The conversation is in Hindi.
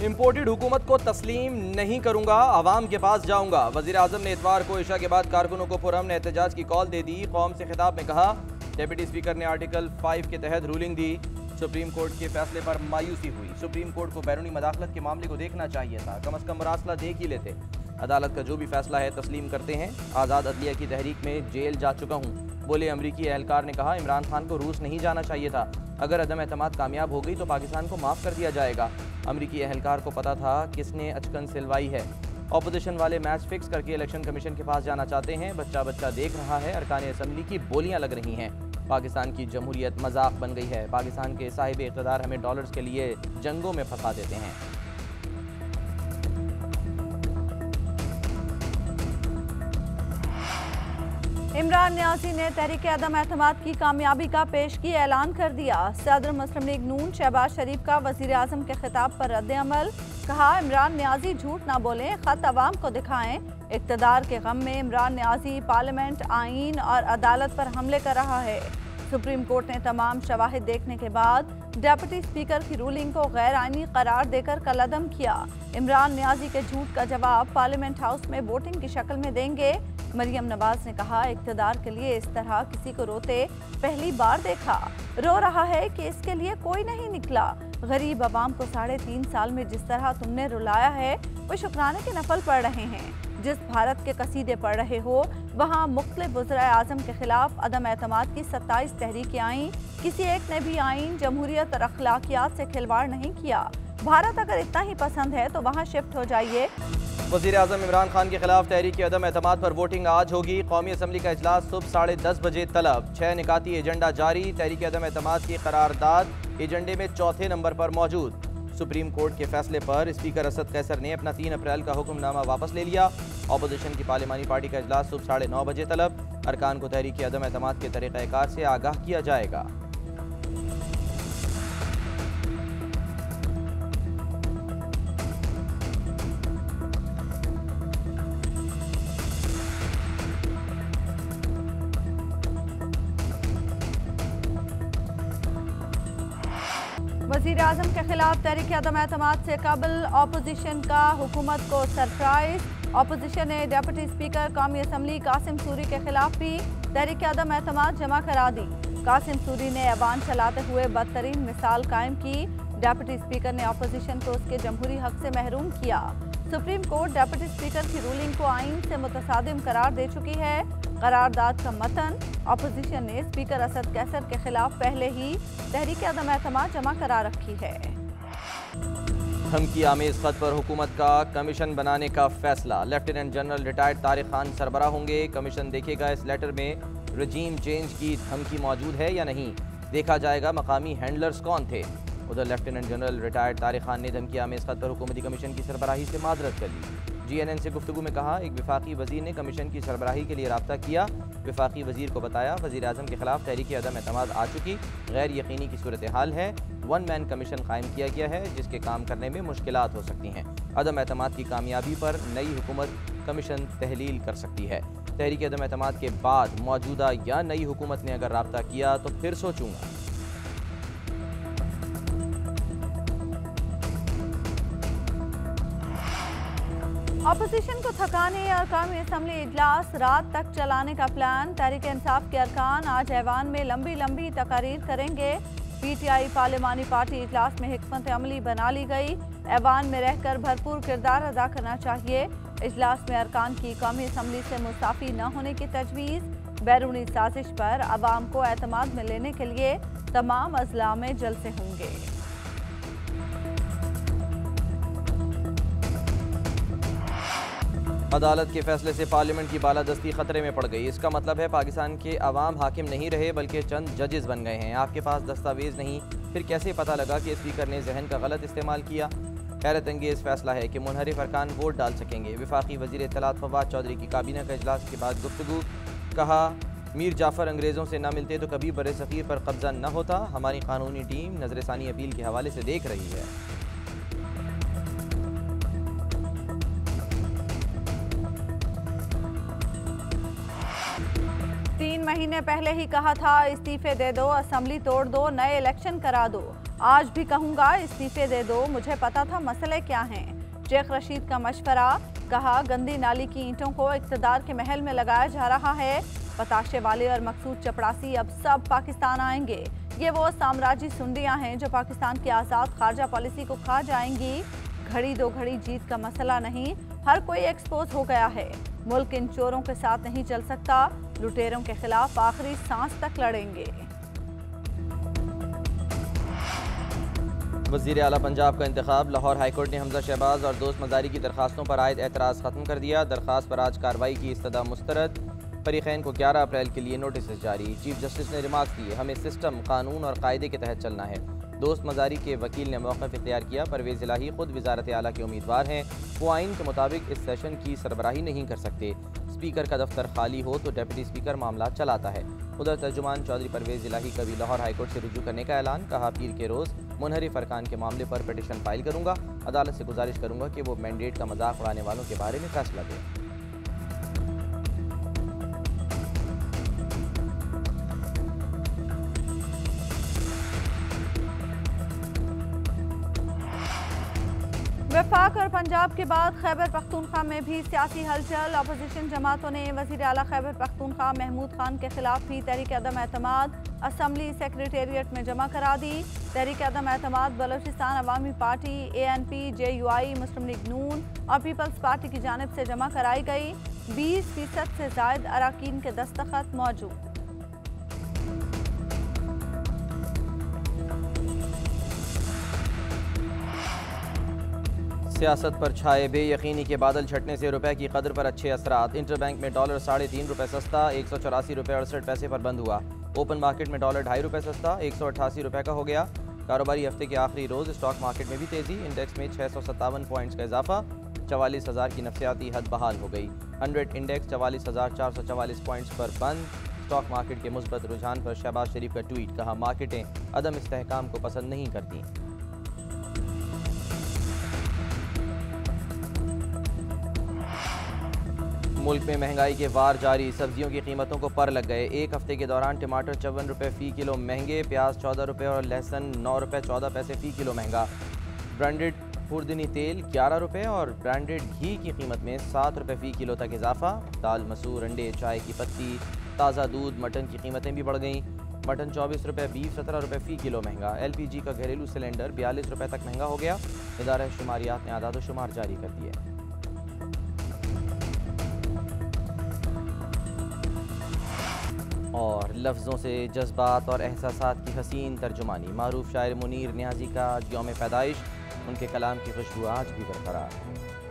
इम्पोर्टेड हुकूमत को तस्लीम नहीं करूंगा, अवाम के पास जाऊंगा। वजीर आजम ने इतवार को इशा के बाद कारकुनों को पुरअमन एहतजाज की कॉल दे दी। कौम से खिताब में कहा, डिप्टी स्पीकर ने आर्टिकल 5 के तहत रूलिंग दी। सुप्रीम कोर्ट के फैसले पर मायूसी हुई। सुप्रीम कोर्ट को बैरूनी मदाखलत के मामले को देखना चाहिए था, कम अज कम मरासला देख ही लेते। अदालत का जो भी फैसला है तस्लीम करते हैं। आज़ाद अदलिया की तहरीक में जेल जा चुका हूँ, बोले अमरीकी एहलकार ने कहा। इमरान खान को रूस नहीं जाना चाहिए था, अगर अदम एतमाद कामयाब हो गई तो पाकिस्तान को माफ़ कर दिया जाएगा। अमरीकी एहलकार को पता था किसने अचकन सिलवाई है। ऑपोजिशन वाले मैच फिक्स करके इलेक्शन कमीशन के पास जाना चाहते हैं। बच्चा बच्चा देख रहा है, अरकान असम्बली की बोलियां लग रही हैं। पाकिस्तान की जमहूरियत मजाक बन गई है। पाकिस्तान के साहिब इक़्तिदार हमें डॉलर्स के लिए जंगों में फंसा देते हैं। इमरान नियाज़ी ने तहरीक अदम एतमाद की कामयाबी का पेशगी ऐलान कर दिया। सदर मुस्लिम लीग नून शहबाज शरीफ का वज़ीर आज़म के खिताब पर रद्द अमल। कहा, इमरान नियाज़ी झूठ ना बोलें, ख़त अवाम को दिखाएं। इक़्तिदार के गम में इमरान नियाज़ी पार्लियामेंट, आईन और अदालत पर हमले कर रहा है। सुप्रीम कोर्ट ने तमाम शवाहिद देखने के बाद डिप्टी स्पीकर की रूलिंग को गैर आईनी करार देकर कलअदम किया। इमरान नियाज़ी के झूठ का जवाब पार्लियामेंट हाउस में वोटिंग की शक्ल में देंगे। मरियम नवाज ने कहा, इक़्तिदार के लिए इस तरह किसी को रोते पहली बार देखा। रो रहा है कि इसके लिए कोई नहीं निकला। गरीब आवाम को 3.5 साल में जिस तरह तुमने रुलाया है, वो शुक्राने के नफल पड़ रहे हैं। जिस भारत के कसीदे पढ़ रहे हो, वहाँ मुख्तलिफ वज़राए आज़म के खिलाफ अदम एतमाद की 27 तहरीकें आईं। किसी एक ने भी आईन, जमहूरियत और अखलाकियात से खिलवाड़ नहीं किया। भारत अगर इतना ही पसंद है तो वहाँ शिफ्ट हो जाइए। वज़ीर आज़म इमरान खान के खिलाफ तहरीक अदम एतमाद पर वोटिंग आज होगी। कौमी असम्बली का इजलास सुबह 10:30 बजे तलब। 6 निकाती एजेंडा जारी। तहरीक अदम एतमाद की करारदाद एजेंडे में चौथे नंबर पर मौजूद। सुप्रीम कोर्ट के फैसले पर स्पीकर असद कैसर ने अपना 3 अप्रैल का हुक्मनामा वापस ले लिया। ऑपोजिशन की पार्लिमानी पार्टी का इजलास सुबह 9:30 बजे तलब। अरकान को तहरीक अदम एतमाद के तरीक़ाकार से आगाह किया जाएगा। वज़ीर आज़म के खिलाफ तहरीक अदम एतमाद से कबल ऑपोजिशन का हुकूमत को सरप्राइज। ऑपोजिशन ने डिप्टी स्पीकर कौमी असम्बली कासिम सूरी के खिलाफ भी तहरीक अदम एतमाद जमा करा दी। कासिम सूरी ने ऐवान चलाते हुए बदतरीन मिसाल कायम की। डिप्टी स्पीकर ने ऑपोजिशन को उसके जमहूरी हक से महरूम किया। सुप्रीम कोर्ट डिप्टी स्पीकर की रूलिंग को आईन से मुतसादिम करार दे चुकी है। करारदाद का मतन, ऑपोजिशन ने स्पीकर असद कैसर के खिलाफ पहले ही तहरीक अदम एतमाद जमा करा रखी है। धमकी आमेज खत पर हुकूमत का कमीशन बनाने का फैसला। Lieutenant general retired Tariq Khan सरबराह होंगे। कमीशन देखेगा इस लेटर में रजीम चेंज की धमकी मौजूद है या नहीं। देखा जाएगा मकामी हैंडलर्स कौन थे। उधर lieutenant general retired Tariq Khan ने धमकी आमेज खत पर हुकूमती कमीशन की सरबराही से माजरत कर ली। GNN से गुफ्तगू में कहा, एक विफाकी वजीर ने कमीशन की सरबराही के लिए राब्ता किया। विफाकी वजीर को बताया वजीर आज़म के खिलाफ तहरीक अदम एतमाद आ चुकी, गैर यकीनी की सूरत हाल है। 1 मैन कमीशन कायम किया गया है जिसके काम करने में मुश्किलात हो सकती हैं। अदम एतमाद की कामयाबी पर नई हुकूमत कमीशन तहलील कर सकती है। तहरीक अदम एतमाद के बाद मौजूदा या नई हुकूमत ने अगर राब्ता किया तो फिर सोचूंगा। ऑपोजिशन को थकाने और कौमी असम्बली इजलास रात तक चलाने का प्लान। तहरीक इंसाफ के अरकान आज ऐवान में लंबी लंबी तकारीर करेंगे। PTI पार्लिमानी पार्टी इजलास में हिकमत अमली बना ली गई। ऐवान में रहकर भरपूर किरदार अदा करना चाहिए। इजलास में अरकान की कौमी असम्बली से मुस्ताफ़ी न होने की तजवीज़। बैरूनी साजिश पर अवाम को एतमाद में लेने के लिए तमाम अजला में जलसे होंगे। अदालत के फैसले से पार्लियामेंट की बालादस्ती खतरे में पड़ गई। इसका मतलब है पाकिस्तान के अवाम हाकिम नहीं रहे बल्कि चंद जजेस बन गए हैं। आपके पास दस्तावेज नहीं, फिर कैसे पता लगा कि स्पीकर ने जहन का गलत इस्तेमाल किया। हैरत अंगेज़ फैसला है कि मुनहरिफ अरकान वोट डाल सकेंगे। विफाकी वज़ीर इत्तलात फवाद चौधरी की काबीना का इजलास के बाद गुफ्तगू। कहा, मीर जाफ़र अंग्रेज़ों से न मिलते तो कभी बर सग़ीर पर कब्जा न होता। हमारी कानूनी टीम नज़रसानी अपील के हवाले से देख रही है। 3 महीने महीने पहले ही कहा था इस्तीफे दे दो, असेंबली तोड़ दो, नए इलेक्शन करा दो। आज भी कहूंगा इस्तीफे दे दो, मुझे पता था मसले क्या हैं। शेख रशीद का मशवरा, कहा गंदी नाली की ईंटों को इक़्तिदार के महल में लगाया जा रहा है। पताशे वाले और मकसूद चपड़ासी अब सब पाकिस्तान आएंगे। ये वो साम्राज्य सुंडियां हैं जो पाकिस्तान की आज़ाद खारजा पॉलिसी को खा जाएंगी। घड़ी दो घड़ी जीत का मसला नहीं, हर कोई एक्सपोज हो गया है। मुल्क इन चोरों के साथ नहीं चल सकता, लुटेरों के खिलाफ आखिरी सांस तक लड़ेंगे। वज़ीर आला पंजाब का इंतखाब, लाहौर हाईकोर्ट ने हमजा शहबाज और दोस्त मजारी की दरखास्तों पर आयद एतराज़ खत्म कर दिया। दरखास्त पर आज कार्रवाई की इस्तदा मुस्तरद। फरीक़ैन को 11 अप्रैल के लिए नोटिस जारी। चीफ जस्टिस ने रिमार्क किए, हमें सिस्टम, कानून और कायदे के तहत चलना है। दोस्त मजारी के वकील ने मौक़िफ़ इख्तियार किया। परवेज़ इलाही खुद वज़ारत आला के उम्मीदवार हैं, वो आइन के मुताबिक इस सेशन की सरबराही नहीं कर सकते। स्पीकर का दफ्तर खाली हो तो डिप्टी स्पीकर मामला चलाता है। उधर तर्जुमान चौधरी परवेज़ इलाही का भी लाहौर हाईकोर्ट से रुजू करने का ऐलान। कहा, पीर के रोज़ मुनहरिफ अरकान के मामले पर पिटीशन फाइल करूँगा। अदालत से गुजारिश करूँगा कि वो मैंडेट का मजाक उड़ाने वालों के बारे में फैसला दें। वफाक और पंजाब के बाद खैबर पख्तूनख्वा में भी सियासी हलचल। अपोजिशन जमातों ने वज़ीर आला खैबर पख्तूनख्वा महमूद खान के खिलाफ भी तहरीक अदम एतमाद असम्बली सेक्रेटेरिएट में जमा करा दी। तहरीक अदम एतमाद बलोचिस्तान अवामी पार्टी, ANP, JUI, मुस्लिम लीग नून और पीपल्स पार्टी की जानिब से जमा कराई गई। 20% से ज़ायद अरकान के दस्तखत मौजूद। सियासत पर छाए बेयकीनी के बादल छटने से रुपए की कदर पर अच्छे असरात। इंटरबैंक में डॉलर 3.5 रुपये सस्ता 184 रुपये 68 पैसे पर बंद हुआ। ओपन मार्केट में डॉलर 2.5 रुपये सस्ता 188 रुपये का हो गया। कारोबारी हफ्ते के आखिरी रोज़ स्टॉक मार्केट में भी तेज़ी। इंडेक्स में 657 पॉइंट्स का इजाफा, 44,000 की नफसियाती हद बहाल हो गई। 100 इंडेक्स 44,444 पॉइंट्स पर बंद। स्टॉक मार्केट के मुस्बत रुझान पर शहबाज शरीफ का ट्वीट, कहा मार्केटें अदम इस्तेहकाम को पसंद नहीं करती। मुल्क में महंगाई के वार जारी, सब्जियों की कीमतों को पर लग गए। एक हफ्ते के दौरान टमाटर 54 रुपये फ़ी किलो महंगे, प्याज 14 रुपये और लहसुन 9 रुपये 14 पैसे फ़ी किलो महंगा। ब्रांडेड खुर्दनी तेल 11 रुपये और ब्रांडेड घी की कीमत में 7 रुपये फ़ी किलो तक इजाफा। दाल, मसूर, अंडे, चाय की पत्ती, ताज़ा दूध, मटन की कीमतें भी बढ़ गईं। मटन 24 रुपये, बीफ 17 रुपये फ़ी किलो महंगा। LPG का घरेलू सिलेंडर 42 रुपये तक महंगा हो गया। इदारा शुमारियात ने आदाद शुमार जारी कर दिए। और लफ्ज़ों से जज्बात और एहसासात की हसीन तर्जुमानी। मारूफ शायर मुनीर नियाज़ी का आज यौम पैदाइश, उनके कलाम की खुशबू आज भी बरकरार।